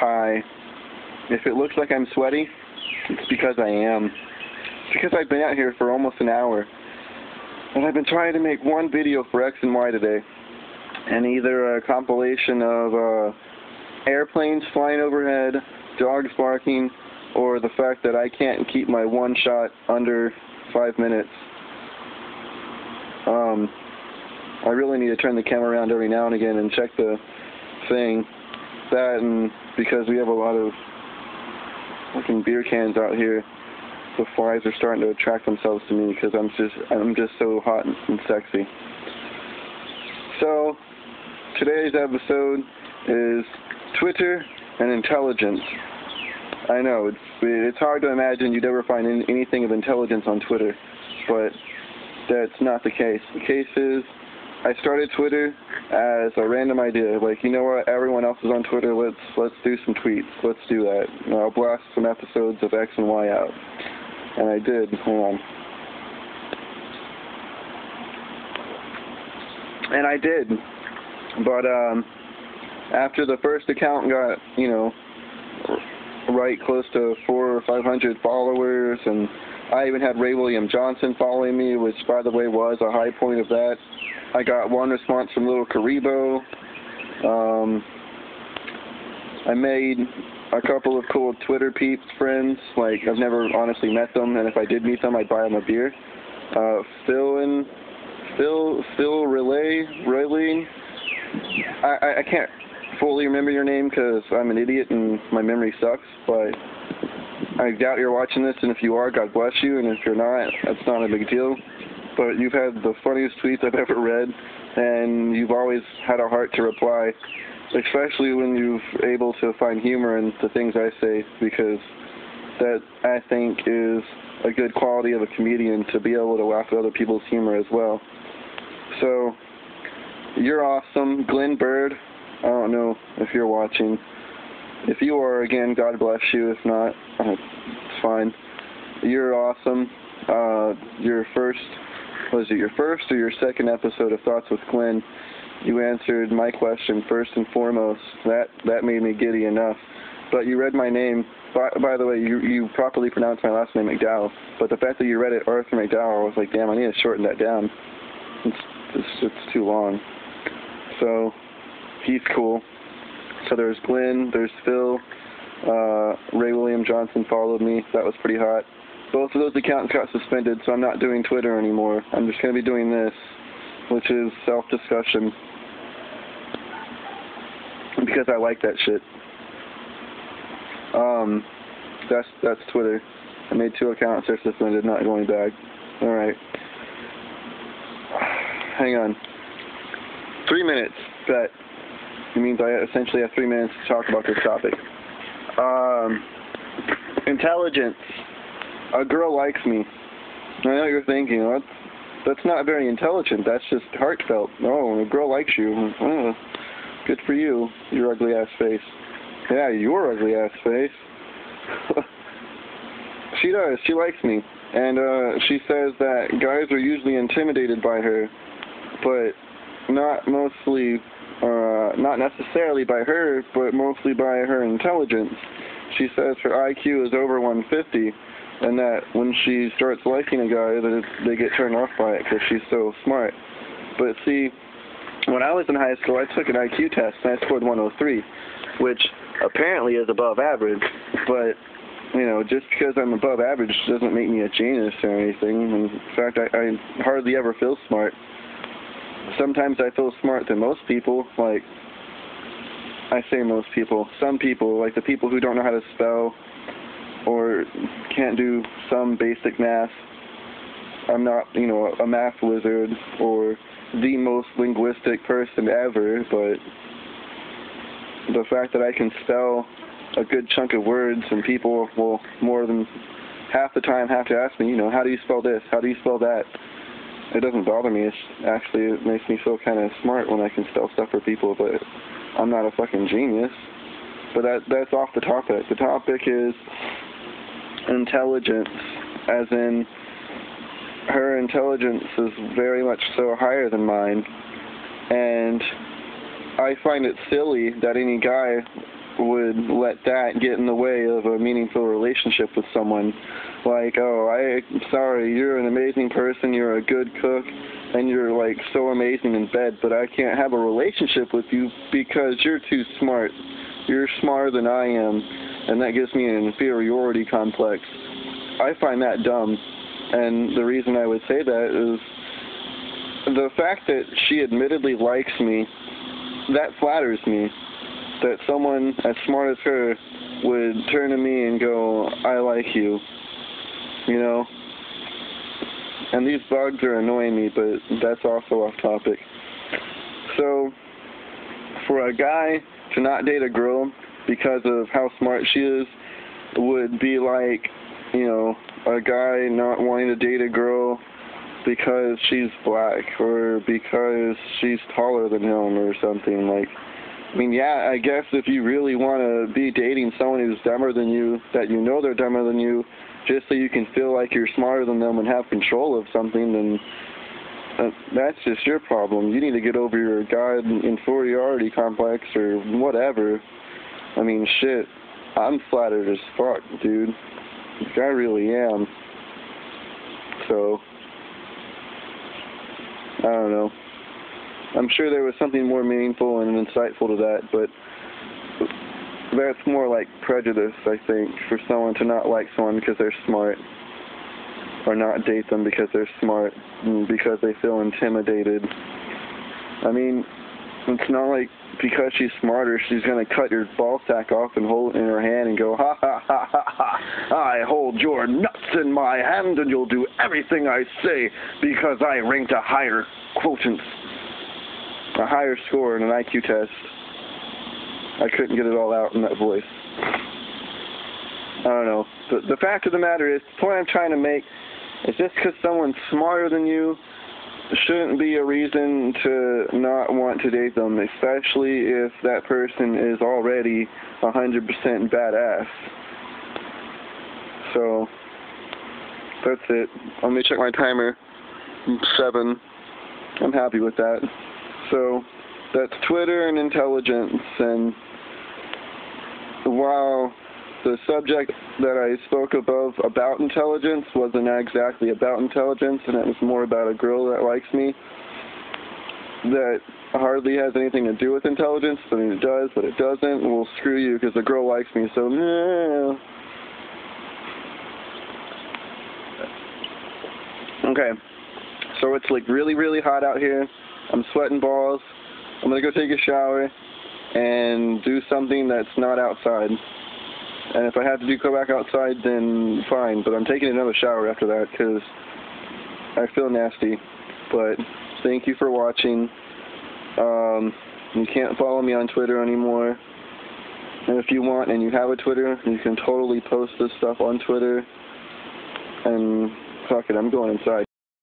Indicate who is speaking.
Speaker 1: high. If it looks like I'm sweaty, it's because I am. It's because I've been out here for almost an hour. And I've been trying to make one video for X and Y today. And either a compilation of airplanes flying overhead, dogs barking, or the fact that I can't keep my one shot under 5 minutes. I really need to turn the camera around every now and again and check the thing. That, and because we have a lot of fucking beer cans out here, the flies are starting to attract themselves to me because I'm just so hot and sexy. So today's episode is Twitter and intelligence. I know it's hard to imagine you'd ever find anything of intelligence on Twitter, but that's not the case. The case is, I started Twitter as a random idea. Like, you know what? Everyone else is on Twitter. Let's do some tweets. Let's do that. And I'll blast some episodes of X and Y out. And I did. Hold on. And I did. But after the first account got, right close to 400 or 500 followers, and I even had Ray William Johnson following me, which, by the way, was a high point of that. I got one response from Little Karibo. I made a couple of cool Twitter peeps friends. Like, I've never honestly met them, and if I did meet them, I'd buy them a beer. Phil Riley. I can't fully remember your name because I'm an idiot and my memory sucks, but I doubt you're watching this, and if you are, God bless you, and if you're not, that's not a big deal. But you've had the funniest tweets I've ever read, and you've always had a heart to reply, especially when you're able to find humor in the things I say, because that, I think, is a good quality of a comedian, to be able to laugh at other people's humor as well. So, you're awesome. Glenn Bird, I don't know if you're watching. If you are, again, God bless you. If not, it's fine. You're awesome. Your first or your second episode of Thoughts with Glenn, you answered my question first and foremost. That made me giddy enough. But you read my name. By the way, you properly pronounced my last name, McDowell. But the fact that you read it Arthur McDowell, I was like, damn, I need to shorten that down. It's too long. So, he's cool. So there's Glenn, there's Phil, Ray William Johnson followed me. That was pretty hot. Both of those accounts got suspended, so I'm not doing Twitter anymore. I'm just going to be doing this, which is self-discussion. Because I like that shit. That's Twitter. I made 2 accounts, they're suspended, not going back. Alright. Hang on. 3 minutes, bet. It means I essentially have 3 minutes to talk about this topic. Intelligence. A girl likes me. I know you're thinking, that's not very intelligent. That's just heartfelt. No, a girl likes you. Oh, good for you, your ugly ass face. Yeah, your ugly ass face. She does. She likes me. And she says that guys are usually intimidated by her, but not necessarily by her, but mostly by her intelligence. She says her IQ is over 150, and that when she starts liking a guy, that they get turned off by it because she's so smart. But see, when I was in high school, I took an IQ test, and I scored 103, which apparently is above average, but, just because I'm above average doesn't make me a genius or anything. In fact, I hardly ever feel smart. Sometimes I feel smart than most people, like, I say most people, some people, like the people who don't know how to spell or can't do some basic math. I'm not, a math wizard or the most linguistic person ever, but the fact that I can spell a good chunk of words, and people will more than half the time have to ask me, how do you spell this? How do you spell that? It doesn't bother me. It makes me feel kind of smart when I can spell stuff for people, but I'm not a fucking genius. But that's off the topic. The topic is intelligence, as in her intelligence is very much so higher than mine, and I find it silly that any guy would let that get in the way of a meaningful relationship with someone. Like, oh, I'm sorry, you're an amazing person, you're a good cook, and you're, like, so amazing in bed, but I can't have a relationship with you because you're too smart. You're smarter than I am, and that gives me an inferiority complex. I find that dumb, and the reason I would say that is the fact that she admittedly likes me, that flatters me. That someone as smart as her would turn to me and go, I like you, you know? And these bugs are annoying me, but that's also off topic. So, for a guy to not date a girl because of how smart she is would be like, you know, a guy not wanting to date a girl because she's black or because she's taller than him or something. Like, I mean, yeah, I guess if you really want to be dating someone who's dumber than you, that you know they're dumber than you, just so you can feel like you're smarter than them and have control of something, then that's just your problem. You need to get over your God inferiority complex or whatever. I mean, shit, I'm flattered as fuck, dude. Like, I really am. So, I don't know. I'm sure there was something more meaningful and insightful to that, but that's more like prejudice, I think, for someone to not like someone because they're smart, or not date them because they're smart, and because they feel intimidated. I mean, it's not like because she's smarter, she's going to cut your ball sack off and hold it in her hand and go, ha ha ha ha ha, I hold your nuts in my hand and you'll do everything I say because I ranked a higher quotient. A higher score in an IQ test. I couldn't get it all out in that voice. I don't know. The fact of the matter is, the point I'm trying to make is just because someone's smarter than you shouldn't be a reason to not want to date them, especially if that person is already 100% badass. So, that's it. Let me check my timer. 7. I'm happy with that. So, that's Twitter and intelligence, and while the subject that I spoke above about intelligence wasn't exactly about intelligence, and it was more about a girl that likes me, that hardly has anything to do with intelligence, but it does, but it doesn't, well, screw you, because the girl likes me, so, no. Okay, so it's like really, really hot out here. I'm sweating balls. I'm going to go take a shower and do something that's not outside. And if I have to go back outside, then fine. But I'm taking another shower after that because I feel nasty. But thank you for watching. You can't follow me on Twitter anymore. And if you want and you have a Twitter, you can totally post this stuff on Twitter. And fuck it, I'm going inside.